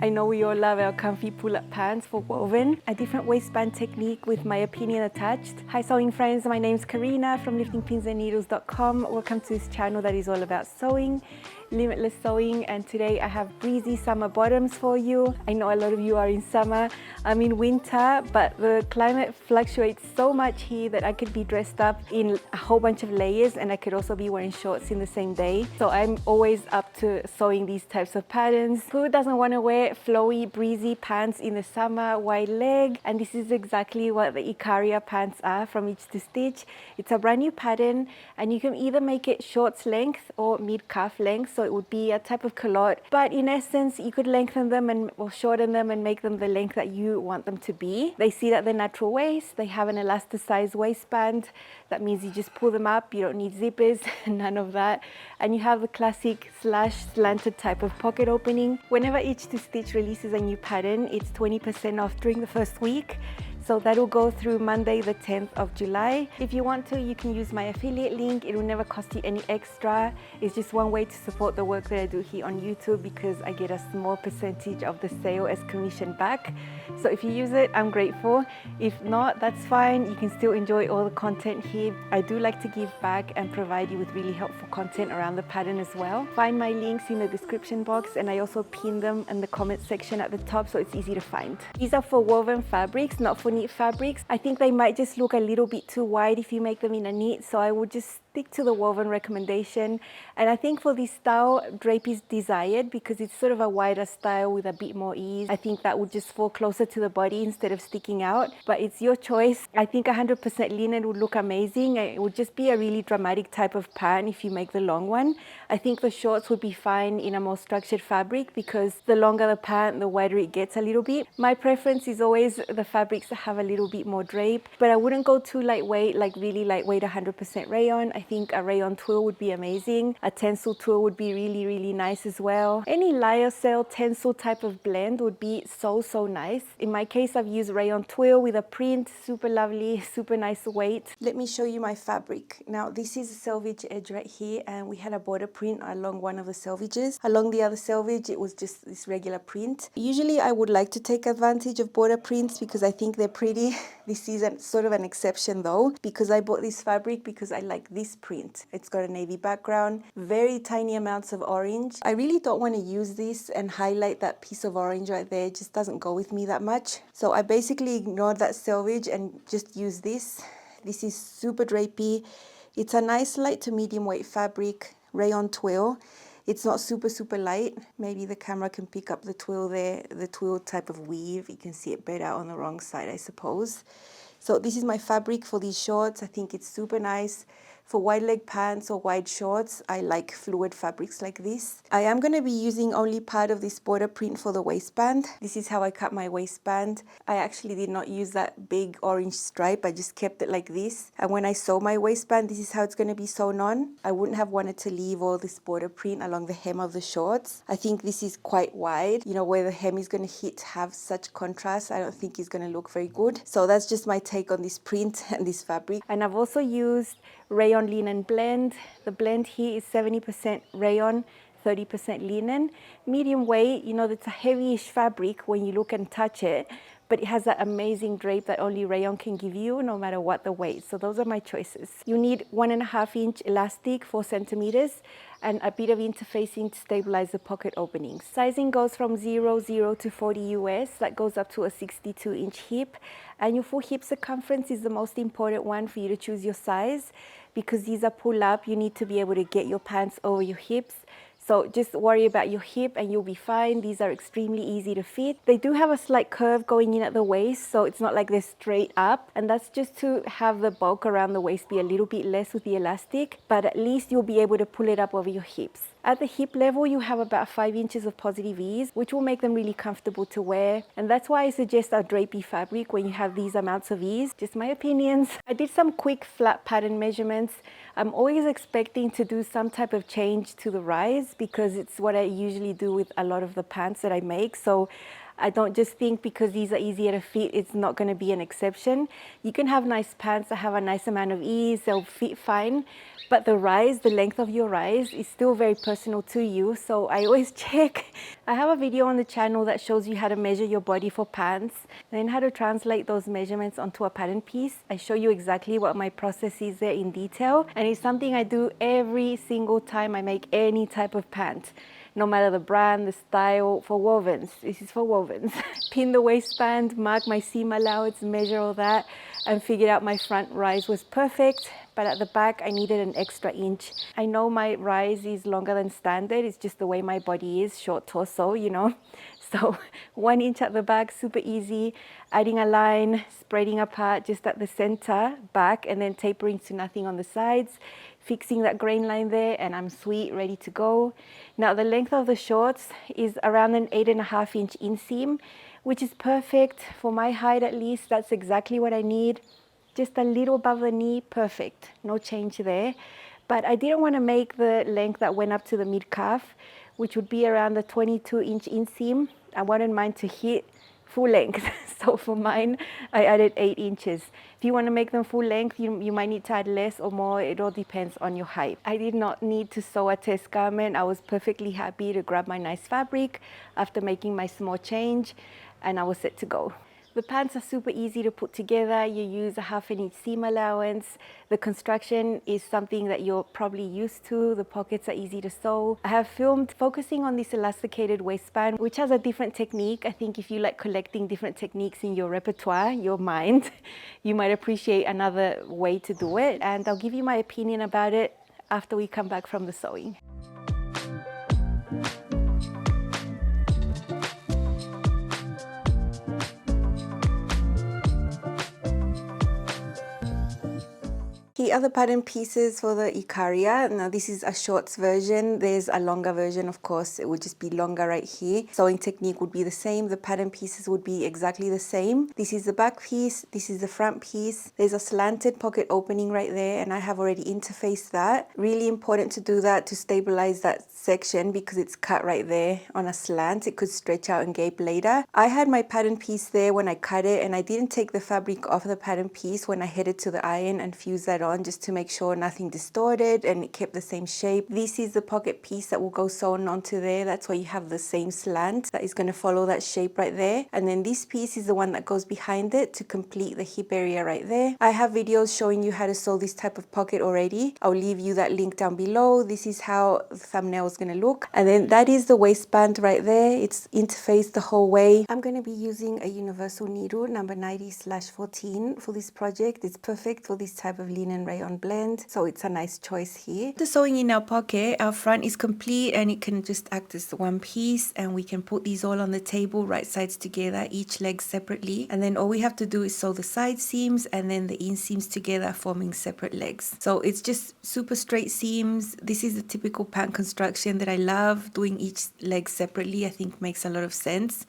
I know we all love our comfy pull-up pants for woven. A different waistband technique with my opinion attached. Hi sewing friends, my name's Karina from liftingpinsandneedles.com. Welcome to this channel that is all about sewing, limitless sewing, and today I have breezy summer bottoms for you. I know a lot of you are in summer, I'm in winter, but the climate fluctuates so much here that I could be dressed up in a whole bunch of layers and I could also be wearing shorts in the same day. So I'm always up to sewing these types of patterns. Who doesn't want to wear flowy, breezy pants in the summer, wide leg? And this is exactly what the Icaria pants are from Itch to Stitch. It's a brand new pattern and you can either make it shorts length or mid-calf length, so it would be a type of culotte. But in essence, you could lengthen them or shorten them and make them the length that you want them to be. They sit at the natural waist. They have an elasticized waistband. That means you just pull them up. You don't need zippers, none of that. And you have the classic slash slanted type of pocket opening. Whenever Itch to Stitch releases a new pattern, it's 20% off during the first week. So that will go through Monday the 10th of July. If you want to, you can use my affiliate link. It will never cost you any extra. It's just one way to support the work that I do here on YouTube because I get a small percentage of the sale as commission back. So if you use it, I'm grateful. If not, that's fine. You can still enjoy all the content here. I do like to give back and provide you with really helpful content around the pattern as well. Find my links in the description box and I also pin them in the comment section at the top so it's easy to find. These are for woven fabrics, not for knit fabrics. I think they might just look a little bit too wide if you make them in a knit, so I would just stick to the woven recommendation. And I think for this style, drape is desired because it's sort of a wider style with a bit more ease. I think that would just fall closer to the body instead of sticking out, but it's your choice. I think 100% linen would look amazing. It would just be a really dramatic type of pattern if you make the long one. I think the shorts would be fine in a more structured fabric because the longer the pant, the wider it gets a little bit. My preference is always the fabrics that have a little bit more drape, but I wouldn't go too lightweight, like really lightweight 100% rayon. I think a rayon twill would be amazing. A tencel twill would be really, really nice as well. Any lyocell tencel type of blend would be so nice. In my case, I've used rayon twill with a print, super lovely, super nice weight. Let me show you my fabric. Now this is a selvage edge right here and we had a border print along one of the selvages. Along the other selvage, it was just this regular print. Usually I would like to take advantage of border prints because I think they're pretty. This is sort of an exception though, because I bought this fabric because I like this print. It's got a navy background, very tiny amounts of orange. I really don't want to use this and highlight that piece of orange right there. It just doesn't go with me that much. So I basically ignored that selvage and just use this. This is super drapey. It's a nice light to medium weight fabric, rayon twill. It's not super light. Maybe the camera can pick up the twill there, the twill type of weave. You can see it better on the wrong side, I suppose. So this is my fabric for these shorts. I think it's super nice. For wide leg pants or wide shorts, I like fluid fabrics like this. I am going to be using only part of this border print for the waistband. This is how I cut my waistband. I actually did not use that big orange stripe. I just kept it like this. And when I sew my waistband, this is how it's going to be sewn on. I wouldn't have wanted to leave all this border print along the hem of the shorts. I think this is quite wide, you know, where the hem is going to have such contrast. I don't think it's going to look very good. So that's just my take on this print and this fabric. And I've also used rayon linen blend. The blend here is 70% rayon, 30% linen. Medium weight, you know, it's a heavyish fabric when you look and touch it, but it has that amazing drape that only rayon can give you no matter what the weight. So those are my choices. You need 1.5 inch elastic, 4 centimeters, and a bit of interfacing to stabilize the pocket openings. Sizing goes from 0 to 40 US. That goes up to a 62 inch hip. And your full hip circumference is the most important one for you to choose your size because these are pull up. You need to be able to get your pants over your hips. So just worry about your hip and you'll be fine. These are extremely easy to fit. They do have a slight curve going in at the waist, so it's not like they're straight up. And that's just to have the bulk around the waist be a little bit less with the elastic, but at least you'll be able to pull it up over your hips. At the hip level, you have about 5 inches of positive ease, which will make them really comfortable to wear. And that's why I suggest a drapey fabric when you have these amounts of ease. Just my opinions. I did some quick flat pattern measurements. I'm always expecting to do some type of change to the rise because it's what I usually do with a lot of the pants that I make. So I don't just think because these are easier to fit, it's not going to be an exception. You can have nice pants that have a nice amount of ease, they'll fit fine, but the rise, the length of your rise is still very personal to you. So I always check. I have a video on the channel that shows you how to measure your body for pants and then how to translate those measurements onto a pattern piece. I show you exactly what my process is there in detail, and it's something I do every single time I make any type of pant. No matter the brand, the style, for wovens. This is for wovens. Pin the waistband, mark my seam allowance, measure all that, and figured out my front rise was perfect, but at the back I needed an extra inch. I know my rise is longer than standard, it's just the way my body is, short torso, you know. So 1 inch at the back, super easy. Adding a line, spreading apart just at the center, back, and then tapering to nothing on the sides. Fixing that grain line there, and I'm sweet, ready to go. Now the length of the shorts is around an 8.5 inch inseam, which is perfect for my height at least. That's exactly what I need. Just a little above the knee, perfect. No change there. But I didn't want to make the length that went up to the mid calf, which would be around the 22 inch inseam. I wanted mine to hit full length. So for mine, I added 8 inches. If you want to make them full length, you might need to add less or more. It all depends on your height. I did not need to sew a test garment. I was perfectly happy to grab my nice fabric after making my small change, and I was set to go. The pants are super easy to put together. You use a 1/2 inch seam allowance. The construction is something that you're probably used to. The pockets are easy to sew. I have filmed focusing on this elasticated waistband, which has a different technique. I think if you like collecting different techniques in your repertoire, your mind, you might appreciate another way to do it. And I'll give you my opinion about it after we come back from the sewing. The other pattern pieces for the Icaria. Now this is a shorts version. There's a longer version, of course. It would just be longer right here. Sewing technique would be the same. The pattern pieces would be exactly the same. This is the back piece. This is the front piece. There's a slanted pocket opening right there, and I have already interfaced that. Really important to do that to stabilize that section because it's cut right there on a slant. It could stretch out and gape later. I had my pattern piece there when I cut it, and I didn't take the fabric off the pattern piece when I headed to the iron and fused that on, just to make sure nothing distorted and it kept the same shape. This is the pocket piece that will go sewn onto there. That's why you have the same slant that is going to follow that shape right there. And then this piece is the one that goes behind it to complete the hip area right there. I have videos showing you how to sew this type of pocket already. I'll leave you that link down below. This is how the thumbnail is going to look. And then that is the waistband right there. It's interfaced the whole way. I'm going to be using a universal needle number 90/14 for this project. It's perfect for this type of linen rayon blend, so it's a nice choice here. The sewing in our pocket, our front is complete and it can just act as one piece, and we can put these all on the table, right sides together, each leg separately, and then all we have to do is sew the side seams and then the inseams together, forming separate legs. So it's just super straight seams. This is the typical pant construction that I love. Doing each leg separately I think makes a lot of sense,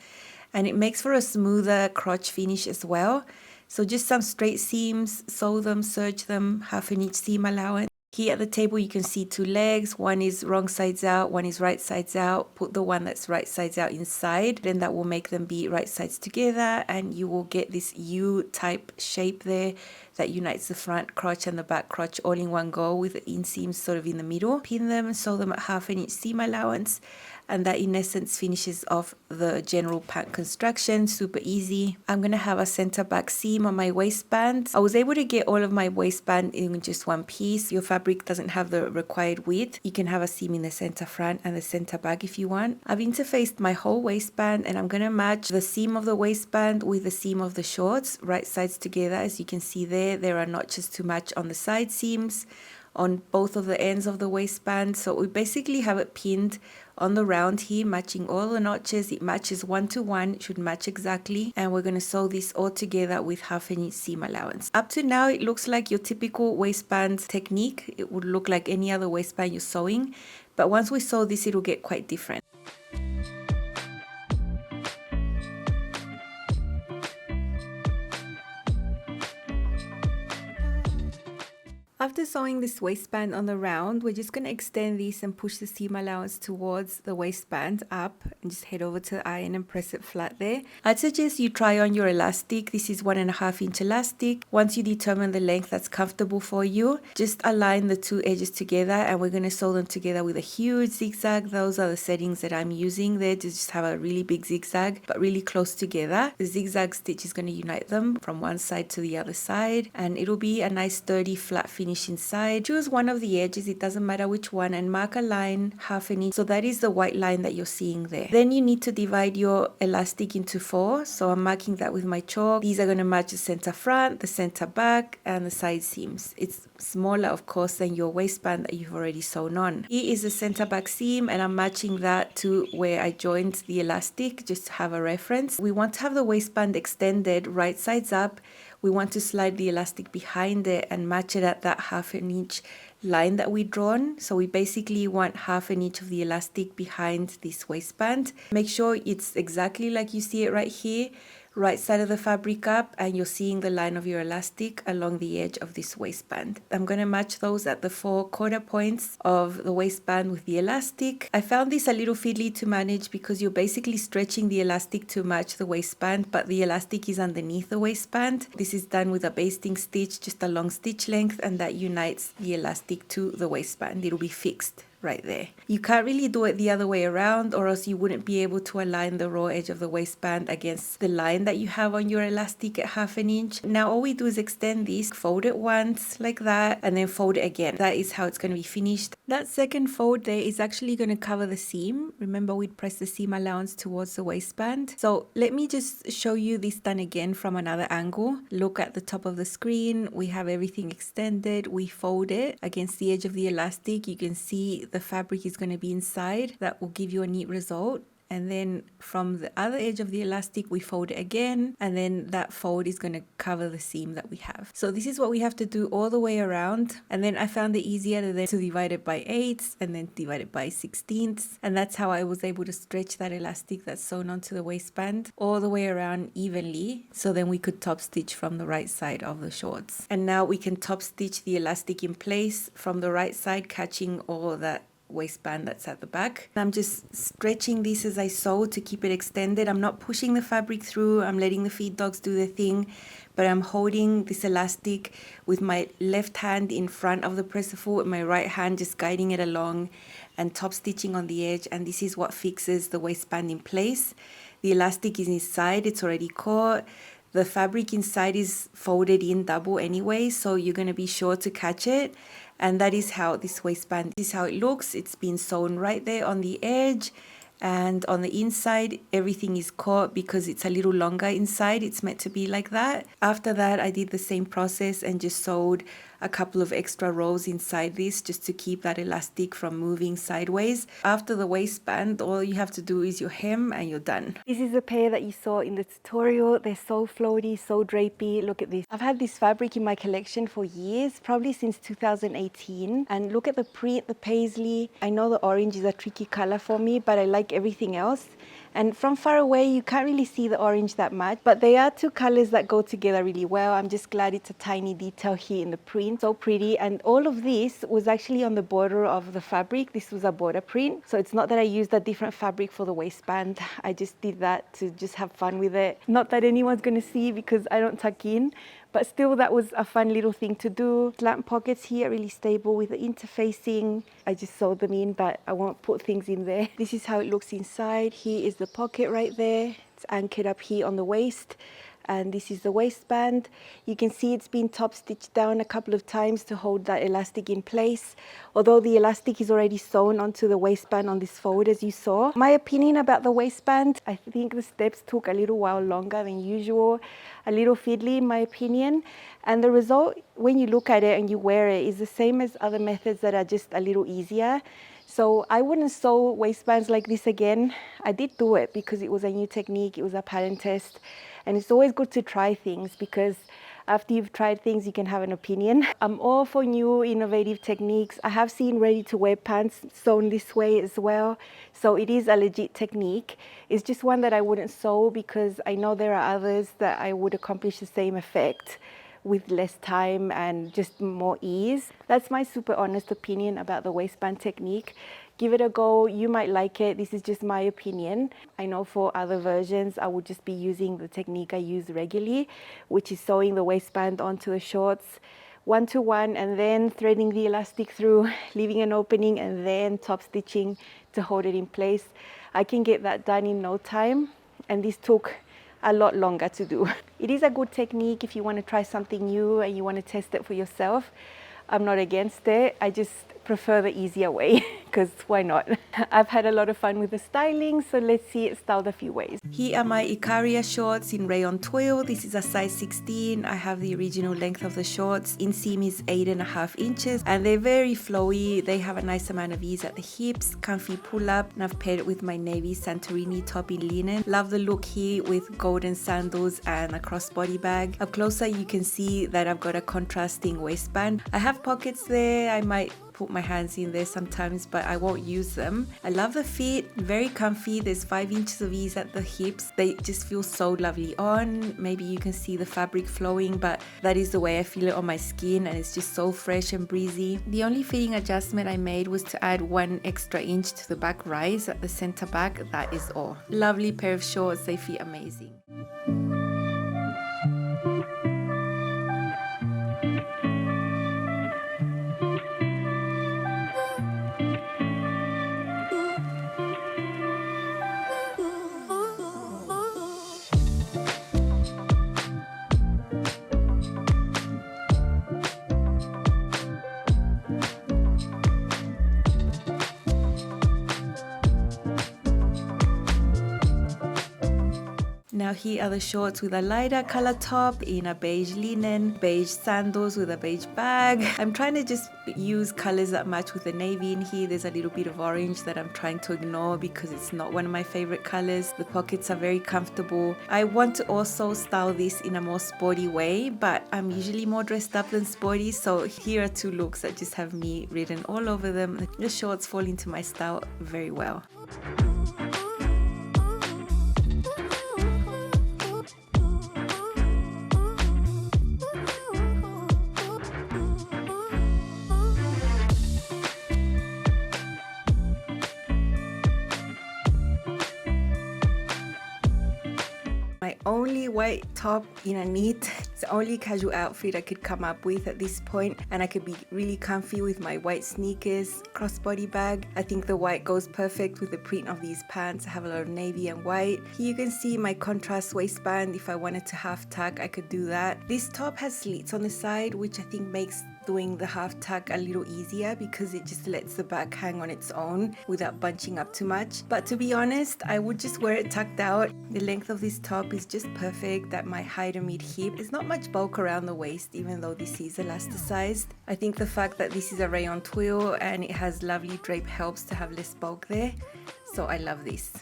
and it makes for a smoother crotch finish as well. So just some straight seams, sew them, serge them, 1/2 inch seam allowance. Here at the table you can see 2 legs. One is wrong sides out, one is right sides out. Put the one that's right sides out inside, then that will make them be right sides together, and you will get this U-type shape there that unites the front crotch and the back crotch all in one go, with the inseams sort of in the middle. Pin them and sew them at 1/2 inch seam allowance, and that in essence finishes off the general pant construction. Super easy. I'm gonna have a center back seam on my waistband. I was able to get all of my waistband in just one piece. Your fabric doesn't have the required width. You can have a seam in the center front and the center back if you want. I've interfaced my whole waistband, and I'm gonna match the seam of the waistband with the seam of the shorts, right sides together. As you can see there are notches to match on the side seams on both of the ends of the waistband. So we basically have it pinned on the round here, matching all the notches. It matches 1 to 1, it should match exactly, and we're going to sew this all together with 1/2 inch seam allowance. Up to now it looks like your typical waistband technique. It would look like any other waistband you're sewing, but once we sew this it'll get quite different. After sewing this waistband on the round, we're just going to extend this and push the seam allowance towards the waistband up and just head over to the iron and press it flat there. I'd suggest you try on your elastic. This is 1.5-inch elastic. Once you determine the length that's comfortable for you, just align the two edges together and we're going to sew them together with a huge zigzag. Those are the settings that I'm using there to just have a really big zigzag but really close together. The zigzag stitch is going to unite them from one side to the other side and it'll be a nice sturdy flat finish inside. Choose one of the edges, it doesn't matter which one, and mark a line 1/2 inch. So that is the white line that you're seeing there. Then you need to divide your elastic into 4. So I'm marking that with my chalk. These are going to match the center front, the center back, and the side seams. It's smaller, of course, than your waistband that you've already sewn on. Here is the center back seam, and I'm matching that to where I joined the elastic, just to have a reference. We want to have the waistband extended right sides up. We want to slide the elastic behind it and match it at that 1/2 inch line that we drawn. So we basically want 1/2 inch of the elastic behind this waistband. Make sure it's exactly like you see it right here, right side of the fabric up, and you're seeing the line of your elastic along the edge of this waistband. I'm going to match those at the 4 quarter points of the waistband with the elastic. I found this a little fiddly to manage because you're basically stretching the elastic to match the waistband, but the elastic is underneath the waistband. This is done with a basting stitch, just a long stitch length, and that unites the elastic to the waistband. It'll be fixed right there. You can't really do it the other way around, or else you wouldn't be able to align the raw edge of the waistband against the line that you have on your elastic at 1/2 inch. Now all we do is extend this, fold it once like that, and then fold it again. That is how it's going to be finished. That second fold there is actually going to cover the seam. Remember, we'd press the seam allowance towards the waistband. So let me just show you this done again from another angle. Look at the top of the screen. We have everything extended. We fold it against the edge of the elastic. You can see the fabric is going to be inside. That will give you a neat result. And then from the other edge of the elastic we fold it again, and then that fold is going to cover the seam that we have. So this is what we have to do all the way around, and then I found it easier to divide it by 8ths and then divide it by 16ths, and that's how I was able to stretch that elastic that's sewn onto the waistband all the way around evenly, so then we could top stitch from the right side of the shorts. And now we can top stitch the elastic in place from the right side, catching all that waistband that's at the back. I'm just stretching this as I sew to keep it extended. I'm not pushing the fabric through. I'm letting the feed dogs do their thing, but I'm holding this elastic with my left hand in front of the presser foot, with my right hand just guiding it along and top stitching on the edge, and this is what fixes the waistband in place. The elastic is inside, it's already caught. The fabric inside is folded in double anyway, so you're going to be sure to catch it. And that is how this waistband is, how it looks. It's been sewn right there on the edge, and on the inside everything is caught because it's a little longer inside. It's meant to be like that. After that I did the same process and just sewed a couple of extra rows inside this just to keep that elastic from moving sideways. After the waistband, all you have to do is your hem and you're done. This is a pair that you saw in the tutorial. They're so floaty, so drapey. Look at this. I've had this fabric in my collection for years, probably since 2018. And look at the print, the paisley. I know the orange is a tricky color for me, but I like everything else. And from far away, you can't really see the orange that much, but they are two colors that go together really well. I'm just glad it's a tiny detail here in the print. So pretty. And all of this was actually on the border of the fabric. This was a border print. So it's not that I used a different fabric for the waistband. I just did that to just have fun with it. Not that anyone's going to see because I don't tuck in, but still that was a fun little thing to do. Slant pockets here, really stable with the interfacing. I just sewed them in, but I won't put things in there. This is how it looks inside. Here is the pocket right there. It's anchored up here on the waist. And this is the waistband. You can see it's been top stitched down a couple of times to hold that elastic in place. Although the elastic is already sewn onto the waistband on this fold, as you saw. My opinion about the waistband, I think the steps took a little while longer than usual. A little fiddly in my opinion. And the result, when you look at it and you wear it, is the same as other methods that are just a little easier. So I wouldn't sew waistbands like this again. I did do it because it was a new technique, it was a pattern test. And it's always good to try things because after you've tried things, you can have an opinion. I'm all for new innovative techniques. I have seen ready-to-wear pants sewn this way as well. So it is a legit technique. It's just one that I wouldn't sew because I know there are others that I would accomplish the same effect with less time and just more ease. That's my super honest opinion about the waistband technique. Give it a go, you might like it. This is just my opinion. I know for other versions I would just be using the technique I use regularly, which is sewing the waistband onto the shorts 1 to 1 and then threading the elastic through, leaving an opening and then top stitching to hold it in place. I can get that done in no time, and this took a lot longer to do. It is a good technique if you want to try something new and you want to test it for yourself. I'm not against it, I just prefer the easier way because why not? I've had a lot of fun with the styling, so let's see it styled a few ways. Here are my Icaria shorts in Rayon twill. This is a size 16. I have the original length of the shorts. Inseam is 8.5 inches and they're very flowy. They have a nice amount of ease at the hips, comfy pull up, and I've paired it with my navy Santorini top in linen. Love the look here with golden sandals and a crossbody bag. Up closer you can see that I've got a contrasting waistband. I have pockets there. I might put my hands in there sometimes, but I won't use them. I love the fit, very comfy. There's 5 inches of ease at the hips. They just feel so lovely on. Maybe you can see the fabric flowing, but that is the way I feel it on my skin, and it's just so fresh and breezy. The only fitting adjustment I made was to add 1 extra inch to the back rise at the center back. That is all. Lovely pair of shorts, they fit amazing. Now here are the shorts with a lighter color top in a beige linen, beige sandals with a beige bag. I'm trying to just use colors that match with the navy in here. There's a little bit of orange that I'm trying to ignore because it's not one of my favorite colors. The pockets are very comfortable. I want to also style this in a more sporty way, but I'm usually more dressed up than sporty, so here are 2 looks that just have me written all over them. The shorts fall into my style very well. My only white top in a knit. It's the only casual outfit I could come up with at this point, and I could be really comfy with my white sneakers, crossbody bag. I think the white goes perfect with the print of these pants. I have a lot of navy and white. Here you can see my contrast waistband. If I wanted to half tuck, I could do that. This top has slits on the side, which I think makes doing the half tuck a little easier because it just lets the back hang on its own without bunching up too much. But to be honest, I would just wear it tucked out. The length of this top is just perfect at my high to mid hip. There's not much bulk around the waist, even though this is elasticized. I think the fact that this is a rayon twill and it has lovely drape helps to have less bulk there. So I love this.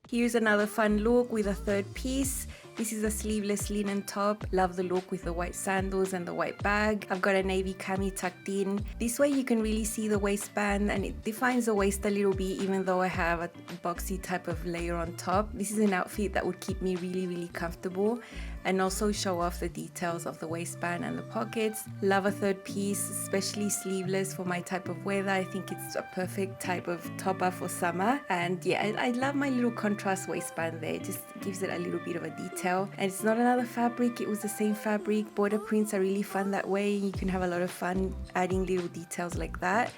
Here's another fun look with a 3rd piece. This is a sleeveless linen top. Love the look with the white sandals and the white bag. I've got a navy cami tucked in. This way you can really see the waistband and it defines the waist a little bit, even though I have a boxy type of layer on top. This is an outfit that would keep me really comfortable and also show off the details of the waistband and the pockets. Love a 3rd piece, especially sleeveless for my type of weather. I think it's a perfect type of topper for summer. And yeah, I love my little contrast waistband there. It just gives it a little bit of a detail. And it's not another fabric, it was the same fabric. Border prints are really fun that way. You can have a lot of fun adding little details like that.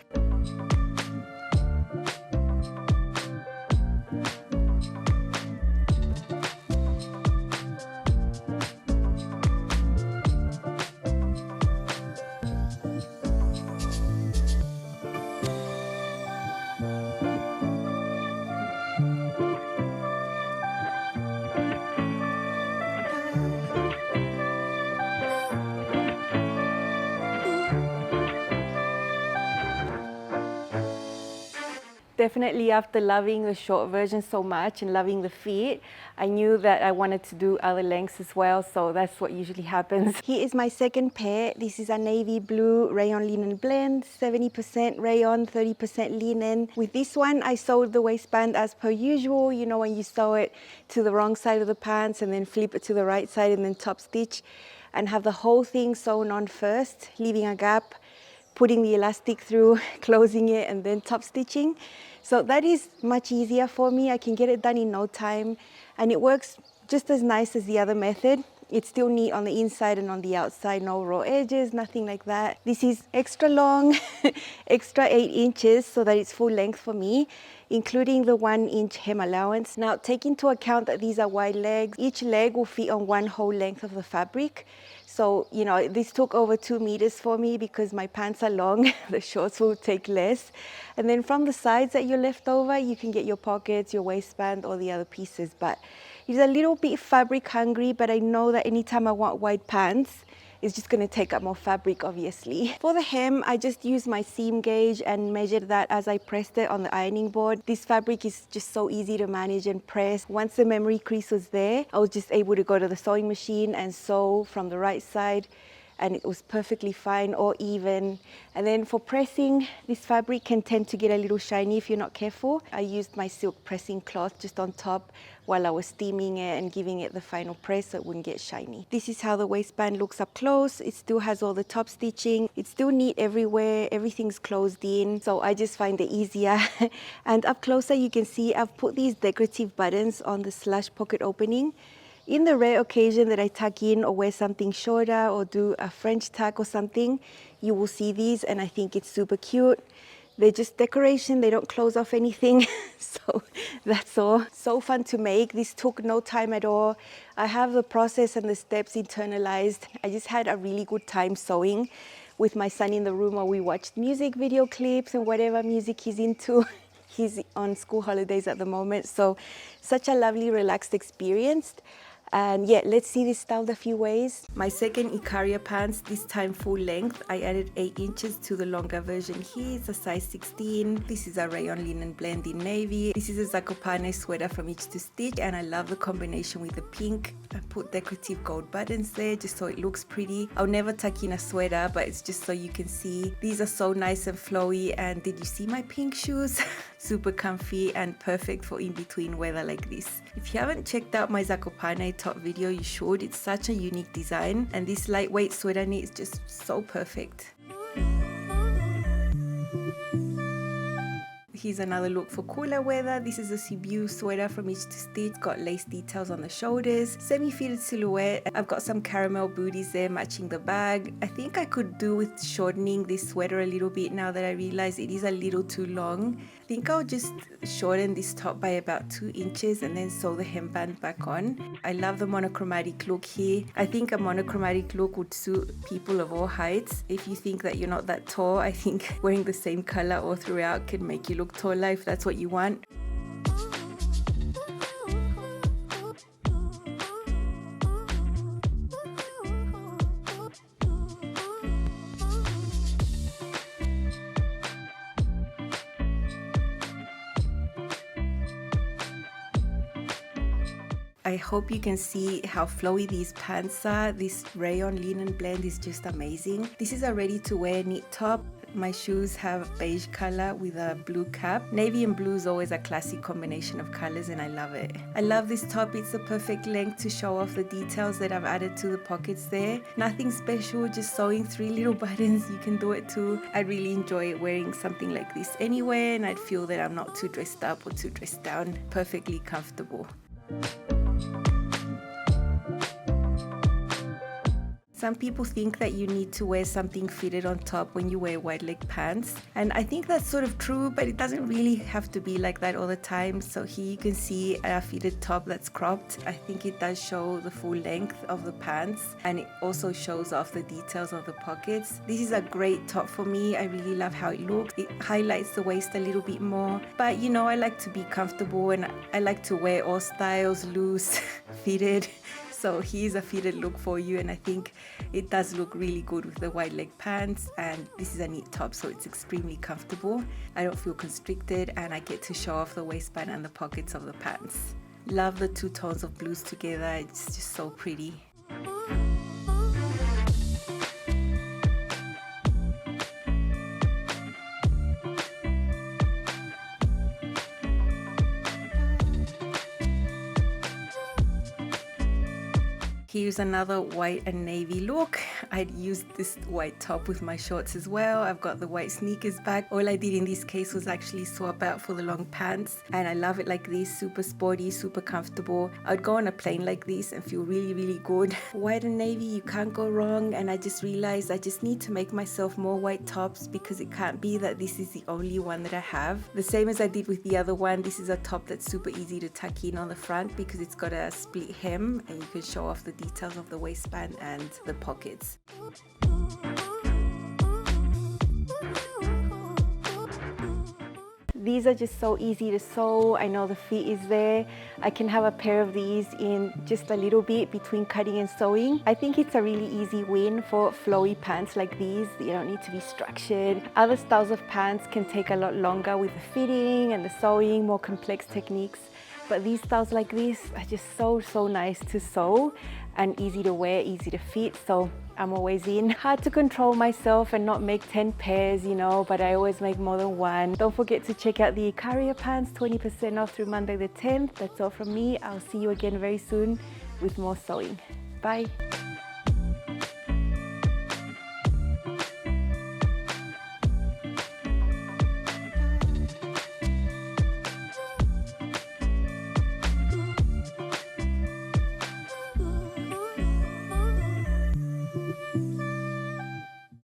Definitely after loving the short version so much and loving the fit, I knew that I wanted to do other lengths as well, so that's what usually happens. Here is my second pair. This is a navy blue rayon linen blend, 70% rayon, 30% linen. With this one, I sewed the waistband as per usual, you know, when you sew it to the wrong side of the pants and then flip it to the right side and then top stitch, and have the whole thing sewn on first, leaving a gap, putting the elastic through, closing it, and then top stitching. So that is much easier for me. I can get it done in no time, and it works just as nice as the other method. It's still neat on the inside and on the outside, no raw edges, nothing like that. This is extra long, extra 8 inches, so that it's full length for me, including the 1-inch hem allowance. Now, take into account that these are wide legs. Each leg will fit on one whole length of the fabric. So, you know, this took over 2 meters for me because my pants are long. The shorts will take less. And then from the sides that you're left over, you can get your pockets, your waistband, or the other pieces. But it's a little bit fabric hungry, but I know that anytime I want wide pants, it's just going to take up more fabric, obviously. For the hem, I just used my seam gauge and measured that as I pressed it on the ironing board. This fabric is just so easy to manage and press. Once the memory crease was there, I was just able to go to the sewing machine and sew from the right side, and it was perfectly fine or even. And then for pressing, this fabric can tend to get a little shiny if you're not careful. I used my silk pressing cloth just on top while I was steaming it and giving it the final press so it wouldn't get shiny. This is how the waistband looks up close. It still has all the top stitching. It's still neat everywhere. Everything's closed in, so I just find it easier. And up closer you can see I've put these decorative buttons on the slash pocket opening. In the rare occasion that I tuck in or wear something shorter or do a French tuck or something, you will see these, and I think it's super cute. They're just decoration, they don't close off anything, so that's all. So fun to make. This took no time at all. I have the process and the steps internalized. I just had a really good time sewing with my son in the room while we watched music video clips and whatever music he's into. He's on school holidays at the moment, so such a lovely, relaxed experience. And yeah, let's see this styled a few ways. My second Icaria pants, this time full length. I added 8 inches to the longer version here. It's a size 16. This is a rayon linen blend in navy. This is a Zakopane sweater from Itch to Stitch, and I love the combination with the pink. I put decorative gold buttons there just so it looks pretty. I'll never tuck in a sweater, but it's just so you can see. These are so nice and flowy, and did you see my pink shoes? Super comfy and perfect for in-between weather like this. If you haven't checked out my Zakopane top video, you should. It's such a unique design, and this lightweight sweater knit is just so perfect. Here's another look for cooler weather. This is a Cebu sweater from Itch to Stitch. Got lace details on the shoulders, semi-fitted silhouette. I've got some caramel booties there matching the bag. I think I could do with shortening this sweater a little bit now that I realize it is a little too long. I think I'll just shorten this top by about 2 inches and then sew the hemband back on. I love the monochromatic look here. I think a monochromatic look would suit people of all heights. If you think that you're not that tall, I think wearing the same color all throughout can make you look taller if that's what you want. I hope you can see how flowy these pants are. This rayon linen blend is just amazing. This is a ready to wear knit top. My shoes have beige color with a blue cap. Navy and blue is always a classic combination of colors, and I love it. I love this top. It's the perfect length to show off the details that I've added to the pockets there. Nothing special, just sewing 3 little buttons. You can do it too. I really enjoy wearing something like this anywhere, and I'd feel that I'm not too dressed up or too dressed down. Perfectly comfortable. Some people think that you need to wear something fitted on top when you wear wide leg pants, and I think that's sort of true, but it doesn't really have to be like that all the time. So here you can see a fitted top that's cropped. I think it does show the full length of the pants, and it also shows off the details of the pockets. This is a great top for me. I really love how it looks. It highlights the waist a little bit more, but you know, I like to be comfortable and I like to wear all styles, loose, fitted. So here's a fitted look for you, and I think it does look really good with the wide leg pants, and this is a knit top, so it's extremely comfortable. I don't feel constricted, and I get to show off the waistband and the pockets of the pants. Love the two tones of blues together, it's just so pretty. Here's another white and navy look. I'd used this white top with my shorts as well. I've got the white sneakers back. All I did in this case was actually swap out for the long pants, and I love it like this, super sporty, super comfortable. I'd go on a plane like this and feel really, really good. White and navy, you can't go wrong, and I just realized I just need to make myself more white tops because it can't be that this is the only one that I have. The same as I did with the other one, this is a top that's super easy to tuck in on the front because it's got a split hem and you can show off the details of the waistband and the pockets. These are just so easy to sew. I know the fit is there. I can have a pair of these in just a little bit between cutting and sewing. I think it's a really easy win for flowy pants like these. You don't need to be structured. Other styles of pants can take a lot longer with the fitting and the sewing, more complex techniques. But these styles like this are just so nice to sew and easy to wear, easy to fit, so I'm always in. Hard to control myself and not make 10 pairs, you know, but I always make more than one. Don't forget to check out the Icaria pants, 20% off through Monday the 10th. That's all from me. I'll see you again very soon with more sewing. Bye.